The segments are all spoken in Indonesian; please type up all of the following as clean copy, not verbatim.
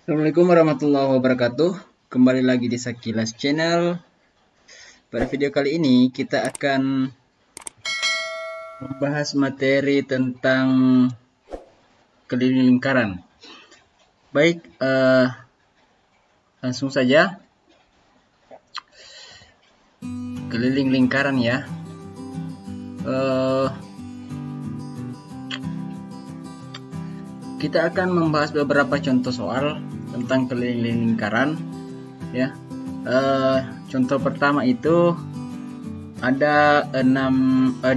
Assalamualaikum warahmatullahi wabarakatuh. Kembali lagi di Sakilas Channel. Pada video kali ini kita akan membahas materi tentang keliling lingkaran. Baik, langsung saja. Keliling lingkaran ya. Kita akan membahas beberapa contoh soal tentang keliling lingkaran ya. Contoh pertama itu ada 8.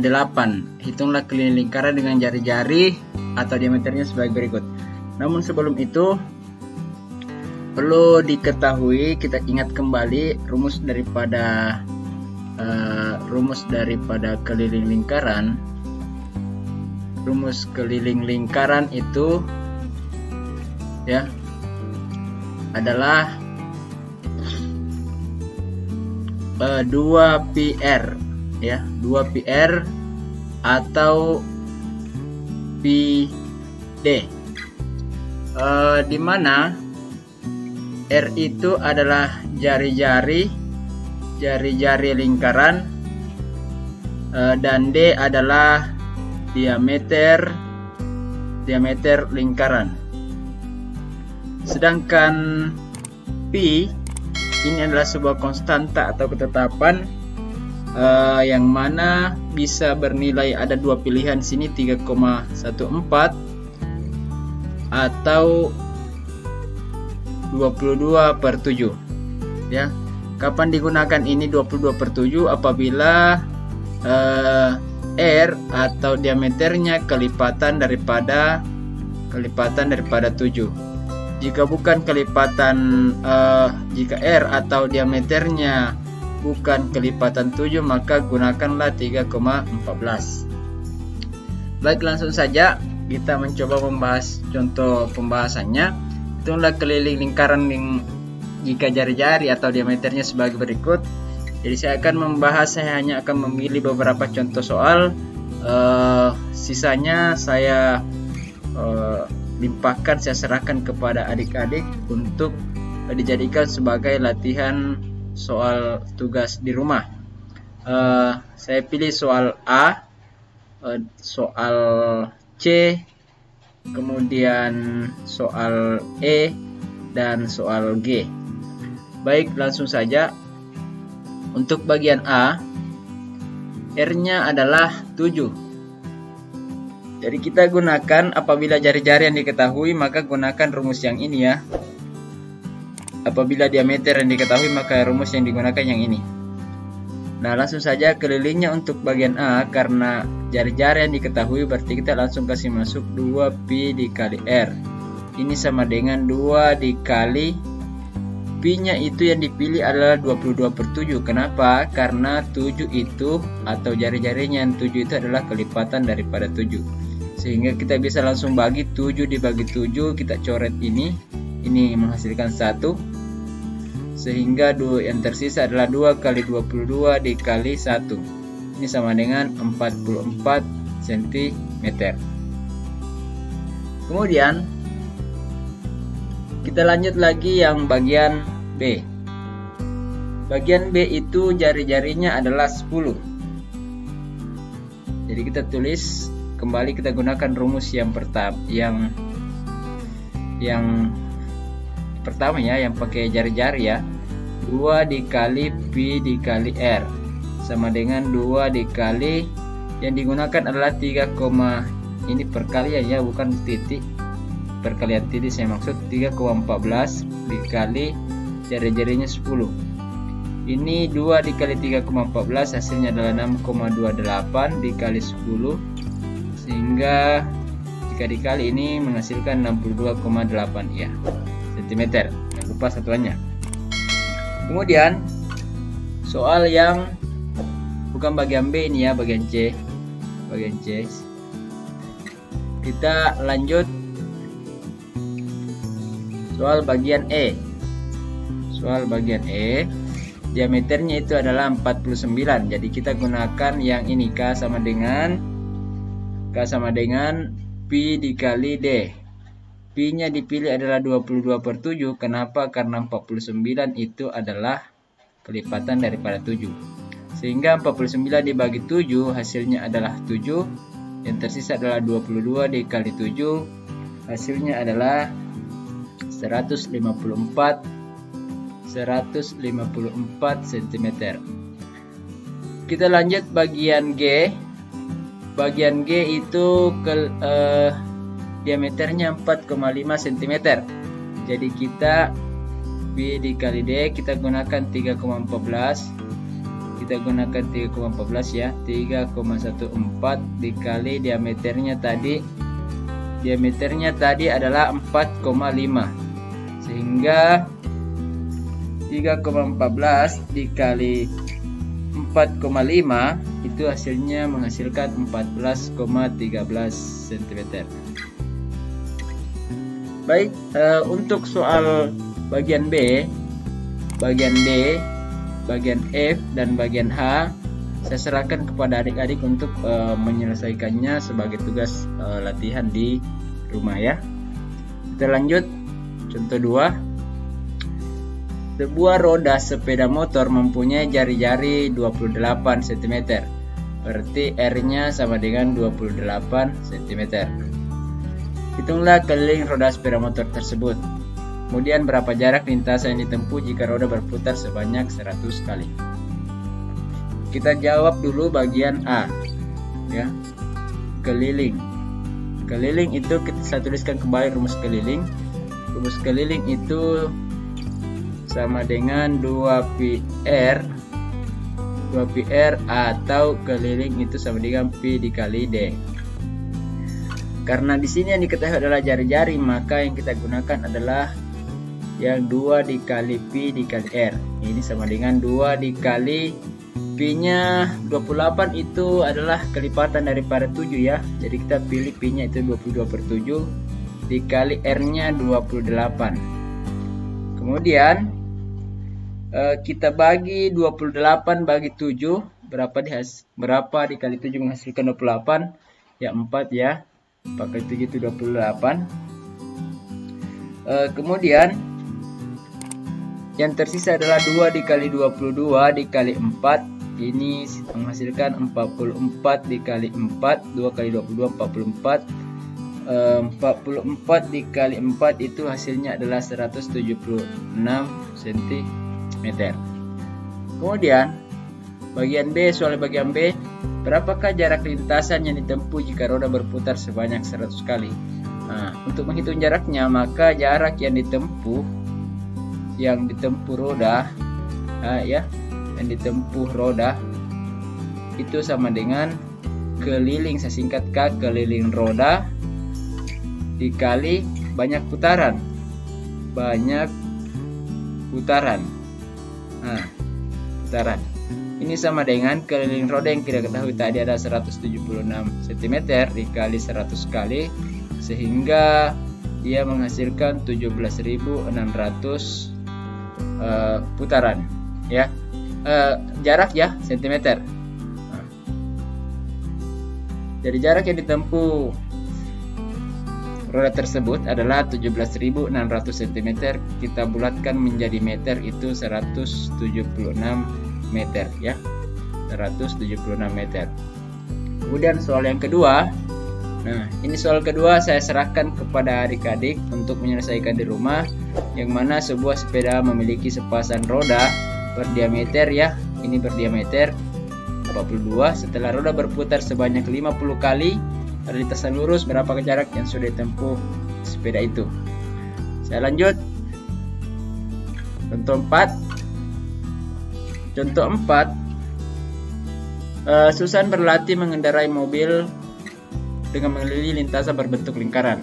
Hitunglah keliling lingkaran dengan jari-jari atau diameternya sebagai berikut. Namun sebelum itu perlu diketahui, kita ingat kembali rumus daripada keliling lingkaran. Rumus keliling lingkaran itu ya adalah 2πr ya, 2πr atau πd, di mana r itu adalah jari-jari lingkaran dan d adalah diameter lingkaran. Sedangkan P ini adalah sebuah konstanta atau ketetapan yang mana bisa bernilai, ada dua pilihan sini, 3,14 atau 22/7 ya. Kapan digunakan ini 22/7? Apabila R atau diameternya kelipatan daripada 7. Jika bukan kelipatan, jika R atau diameternya bukan kelipatan 7, maka gunakanlah 3,14. Baik, langsung saja kita mencoba membahas contoh pembahasannya. Itulah keliling lingkaran yang jika jari-jari atau diameternya sebagai berikut. Jadi saya hanya akan memilih beberapa contoh soal, sisanya saya limpahkan, saya serahkan kepada adik-adik untuk dijadikan sebagai latihan soal tugas di rumah. Saya pilih soal A, soal C, kemudian soal E, dan soal G. Baik, langsung saja. Untuk bagian A, R-nya adalah 7. Jadi kita gunakan, apabila jari-jari yang diketahui maka gunakan rumus yang ini ya. Apabila diameter yang diketahui maka rumus yang digunakan yang ini. Nah, langsung saja kelilingnya untuk bagian A, karena jari-jari yang diketahui berarti kita langsung kasih masuk 2pi dikali R. Ini sama dengan 2 dikali P-nya itu yang dipilih adalah 22/7. Kenapa? Karena 7 itu atau jari-jarinya yang 7 itu adalah kelipatan daripada 7. Sehingga kita bisa langsung bagi 7 dibagi 7, kita coret ini menghasilkan 1. Sehingga yang tersisa adalah 2 kali 22 dikali 1. Ini sama dengan 44 cm. Kemudian kita lanjut lagi yang bagian B. Bagian B itu jari-jarinya adalah 10. Jadi kita tulis kembali, kita gunakan rumus yang pertama ya, yang pakai jari-jari ya. 2 dikali Pi dikali R sama dengan 2 dikali, yang digunakan adalah 3, ini perkalian ya, bukan titik. Perkalian titik saya maksud, 3,14 dikali jari-jarinya 10. Ini 2 dikali 3,14 hasilnya adalah 6,28 dikali 10, sehingga jika dikali ini menghasilkan 62,8 ya cm. Jangan lupa satuannya. Kemudian soal yang bukan bagian B ini ya, bagian C. Kita lanjut soal bagian E. Soal bagian E, diameternya itu adalah 49. Jadi kita gunakan yang ini, K sama dengan Pi dikali D. Pi-nya dipilih adalah 22/7. Kenapa? Karena 49 itu adalah kelipatan daripada 7. Sehingga 49 dibagi 7 hasilnya adalah 7. Yang tersisa adalah 22 dikali 7. Hasilnya adalah 154 cm. Kita lanjut bagian G. Bagian G itu diameternya 4,5 cm. Jadi kita B dikali D, kita gunakan 3,14. Kita gunakan 3,14 ya. 3,14 dikali diameternya tadi. Diameternya tadi adalah 4,5. Sehingga 3,14 dikali 4,5 itu hasilnya menghasilkan 14,13 cm. Baik, untuk soal bagian B, bagian D, bagian F, dan bagian H, saya serahkan kepada adik-adik untuk menyelesaikannya sebagai tugas latihan di rumah ya. Kita lanjut. Contoh 2. Sebuah roda sepeda motor mempunyai jari-jari 28 cm. Berarti R-nya sama dengan 28 cm. Hitunglah keliling roda sepeda motor tersebut. Kemudian berapa jarak lintasan yang ditempuh jika roda berputar sebanyak 100 kali. Kita jawab dulu bagian A. Ya. Keliling. Keliling itu saya tuliskan kembali rumus keliling. Rumus keliling itu sama dengan 2πr atau keliling itu sama dengan Pi dikali D. Karena di sini yang diketahui adalah jari-jari, maka yang kita gunakan adalah yang 2 dikali Pi dikali R. Ini sama dengan 2 dikali Pi-nya 28 itu adalah kelipatan daripada 7 ya. Jadi kita pilih Pi-nya itu 22/7 dikali R-nya 28. Kemudian kita bagi 28 bagi 7, berapa dikali 7 menghasilkan 28? Ya 4 ya. Pakai 7 itu 28. Kemudian yang tersisa adalah 2 dikali 22 dikali 4. Ini menghasilkan 44 dikali 4. 2 kali 22 44. 44 dikali 4 itu hasilnya adalah 176 cm. Kemudian bagian B, soal bagian B, berapakah jarak lintasan yang ditempuh jika roda berputar sebanyak 100 kali? Nah, untuk menghitung jaraknya, maka jarak yang ditempuh roda, yang ditempuh roda itu sama dengan keliling, saya singkat K, keliling roda dikali banyak putaran. Banyak putaran. Nah, putaran. Ini sama dengan keliling roda yang kita ketahui tadi ada 176 cm dikali 100 kali, sehingga dia menghasilkan 17.600 putaran ya. Jarak ya cm. Nah, jadi jarak yang ditempuh roda tersebut adalah 17.600 cm. Kita bulatkan menjadi meter, itu 176 meter ya. 176 meter. Kemudian soal yang kedua. Nah, ini soal kedua saya serahkan kepada adik-adik untuk menyelesaikan di rumah, yang mana sebuah sepeda memiliki sepasang roda berdiameter ya. Ini berdiameter 42. Setelah roda berputar sebanyak 50 kali, pada lintasan lurus berapa jarak yang sudah ditempuh sepeda itu. Saya lanjut. Contoh 4. Contoh 4. Susan berlatih mengendarai mobil dengan mengelilingi lintasan berbentuk lingkaran.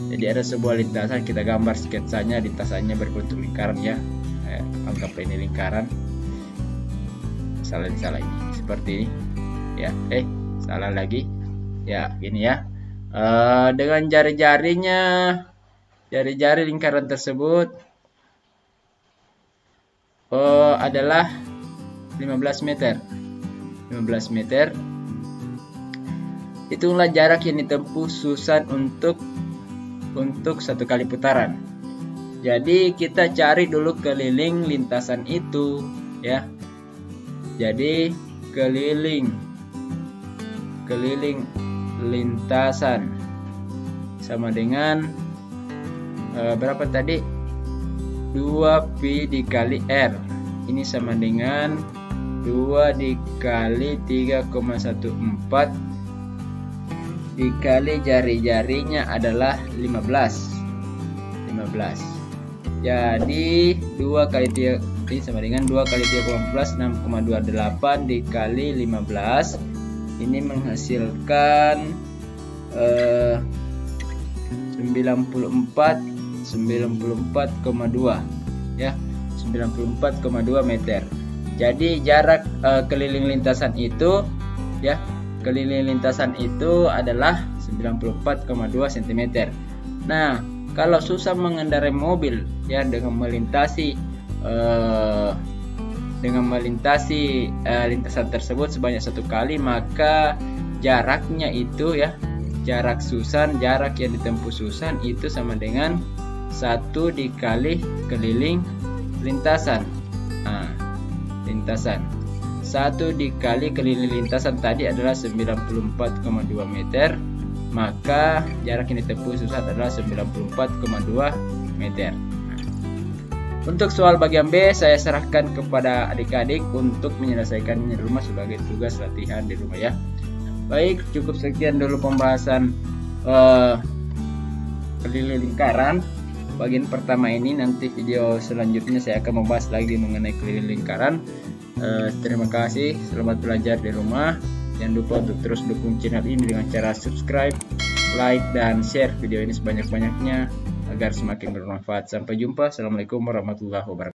Jadi ada sebuah lintasan, kita gambar sketsanya, lintasannya berbentuk lingkaran ya. Anggap ini lingkaran. Salah ini seperti ini. Ya, salah lagi. Ya, gini ya. Dengan jari-jari lingkaran tersebut adalah 15 meter. 15 meter. Hitunglah jarak yang ditempuh Susan untuk untuk 1 kali putaran. Jadi kita cari dulu keliling lintasan itu ya. Jadi keliling lintasan sama dengan berapa tadi? 2pi dikali R. Ini sama dengan 2 dikali 3,14 dikali jari-jarinya adalah 15. Jadi 2 kali 3 ini sama dengan 2 kali 3,14 6,28 dikali 15. Ini menghasilkan 94,2 ya, 94,2 meter. Jadi jarak keliling lintasan itu ya, keliling lintasan itu adalah 94,2 cm. Nah, kalau susah mengendarai mobil ya dengan melintasi lintasan tersebut sebanyak 1 kali, maka jaraknya itu ya, jarak yang ditempuh Susan itu sama dengan 1 dikali keliling lintasan. Nah, lintasan 1 dikali keliling lintasan tadi adalah 94,2 meter, maka jarak yang ditempuh Susan adalah 94,2 meter. Untuk soal bagian B saya serahkan kepada adik-adik untuk menyelesaikannya di rumah sebagai tugas latihan di rumah ya. Baik, cukup sekian dulu pembahasan keliling lingkaran bagian pertama ini. Nanti video selanjutnya saya akan membahas lagi mengenai keliling lingkaran. Terima kasih, selamat belajar di rumah. Jangan lupa untuk terus dukung channel ini dengan cara subscribe, like, dan share video ini sebanyak-banyaknya agar semakin bermanfaat. Sampai jumpa. Assalamualaikum warahmatullahi wabarakatuh.